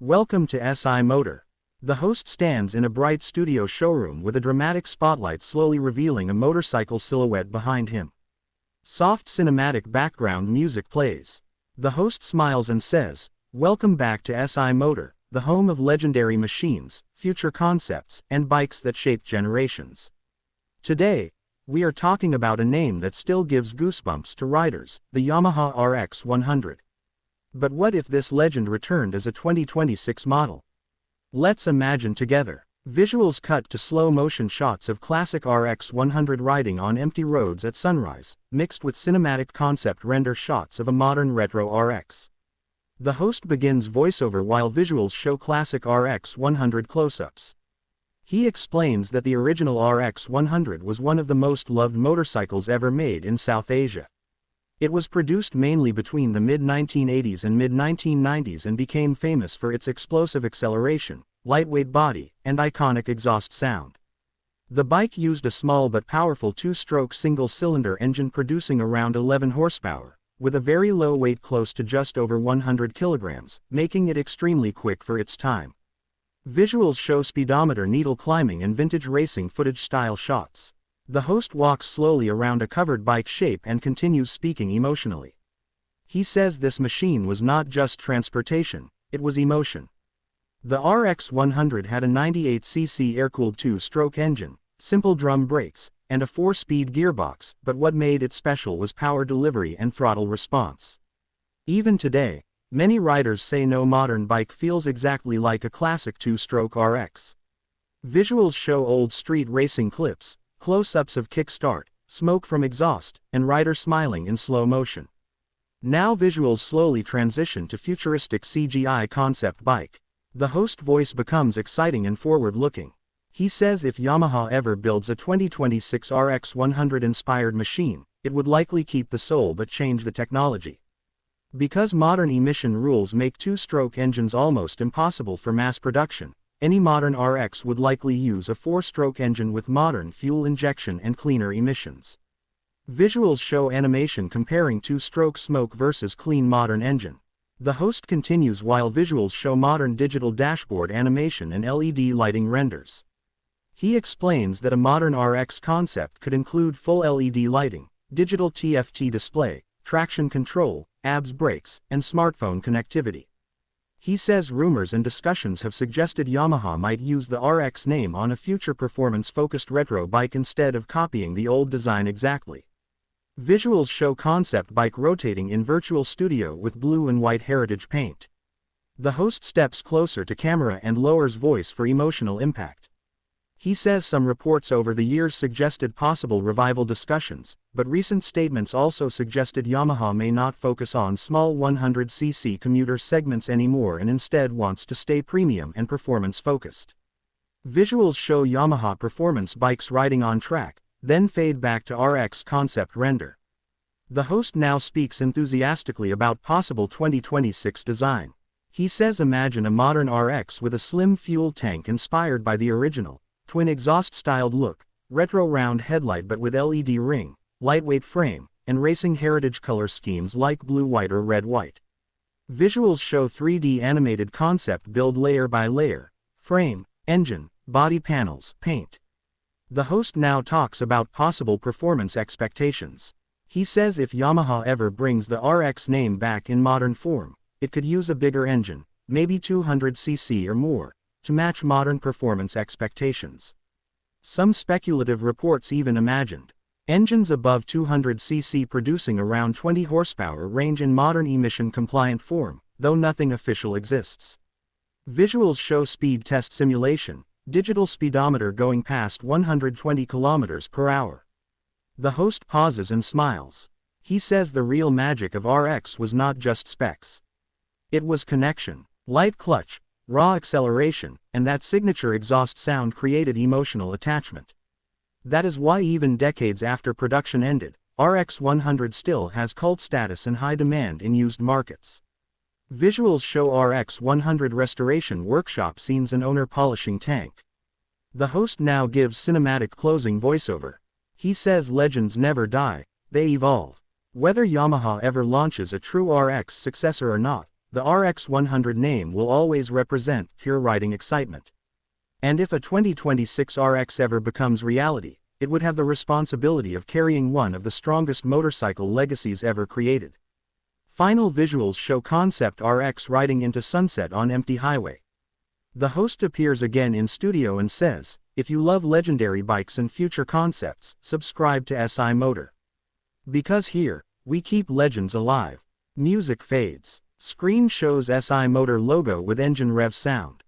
Welcome to SI Motor. The host stands in a bright studio showroom with a dramatic spotlight slowly revealing a motorcycle silhouette behind him. Soft cinematic background music plays. The host smiles and says, "Welcome back to SI Motor, the home of legendary machines, future concepts, and bikes that shaped generations." Today, we are talking about a name that still gives goosebumps to riders, the Yamaha RX100. But what if this legend returned as a 2026 model? Let's imagine together. Visuals cut to slow-motion shots of classic RX100 riding on empty roads at sunrise, mixed with cinematic concept render shots of a modern retro RX. The host begins voiceover while visuals show classic RX100 close-ups. He explains that the original RX100 was one of the most loved motorcycles ever made in South Asia. It was produced mainly between the mid-1980s and mid-1990s and became famous for its explosive acceleration, lightweight body, and iconic exhaust sound. The bike used a small but powerful two-stroke single-cylinder engine producing around 11 horsepower, with a very low weight close to just over 100 kilograms, making it extremely quick for its time. Visuals show speedometer needle climbing and vintage racing footage-style shots. The host walks slowly around a covered bike shape and continues speaking emotionally. He says this machine was not just transportation, it was emotion. The RX100 had a 98cc air-cooled two-stroke engine, simple drum brakes, and a 4-speed gearbox, but what made it special was power delivery and throttle response. Even today, many riders say no modern bike feels exactly like a classic two-stroke RX. Visuals show old street racing clips, close-ups of kickstart, smoke from exhaust, and rider smiling in slow motion. Now visuals slowly transition to futuristic CGI concept bike. The host voice becomes exciting and forward-looking. He says if Yamaha ever builds a 2026 RX100-inspired machine, it would likely keep the soul but change the technology. Because modern emission rules make two-stroke engines almost impossible for mass production, any modern RX would likely use a 4-stroke engine with modern fuel injection and cleaner emissions. Visuals show animation comparing two-stroke smoke versus clean modern engine. The host continues while visuals show modern digital dashboard animation and LED lighting renders. He explains that a modern RX concept could include full LED lighting, digital TFT display, traction control, ABS brakes, and smartphone connectivity. He says rumors and discussions have suggested Yamaha might use the RX name on a future performance-focused retro bike instead of copying the old design exactly. Visuals show concept bike rotating in virtual studio with blue and white heritage paint. The host steps closer to camera and lowers voice for emotional impact. He says some reports over the years suggested possible revival discussions, but recent statements also suggested Yamaha may not focus on small 100cc commuter segments anymore and instead wants to stay premium and performance-focused. Visuals show Yamaha performance bikes riding on track, then fade back to RX concept render. The host now speaks enthusiastically about possible 2026 design. He says imagine a modern RX with a slim fuel tank inspired by the original, twin exhaust-styled look, retro round headlight but with LED ring, lightweight frame, and racing heritage color schemes like blue-white or red-white. Visuals show 3D animated concept build layer by layer, frame, engine, body panels, paint. The host now talks about possible performance expectations. He says if Yamaha ever brings the RX name back in modern form, it could use a bigger engine, maybe 200cc or more, to match modern performance expectations. Some speculative reports even imagined engines above 200cc producing around 20 horsepower range in modern emission-compliant form, though nothing official exists. Visuals show speed test simulation, digital speedometer going past 120 km per hour. The host pauses and smiles. He says the real magic of RX was not just specs. It was connection, light clutch, raw acceleration, and that signature exhaust sound created emotional attachment. That is why even decades after production ended, RX100 still has cult status and high demand in used markets. Visuals show RX100 restoration workshop scenes and owner polishing tank. The host now gives cinematic closing voiceover. He says legends never die, they evolve. Whether Yamaha ever launches a true RX successor or not, the RX100 name will always represent pure riding excitement. And if a 2026 RX ever becomes reality, it would have the responsibility of carrying one of the strongest motorcycle legacies ever created. Final visuals show concept RX riding into sunset on empty highway. The host appears again in studio and says, "If you love legendary bikes and future concepts, subscribe to SI Motor. Because here, we keep legends alive." Music fades. Screen shows SI Motor logo with engine rev sound.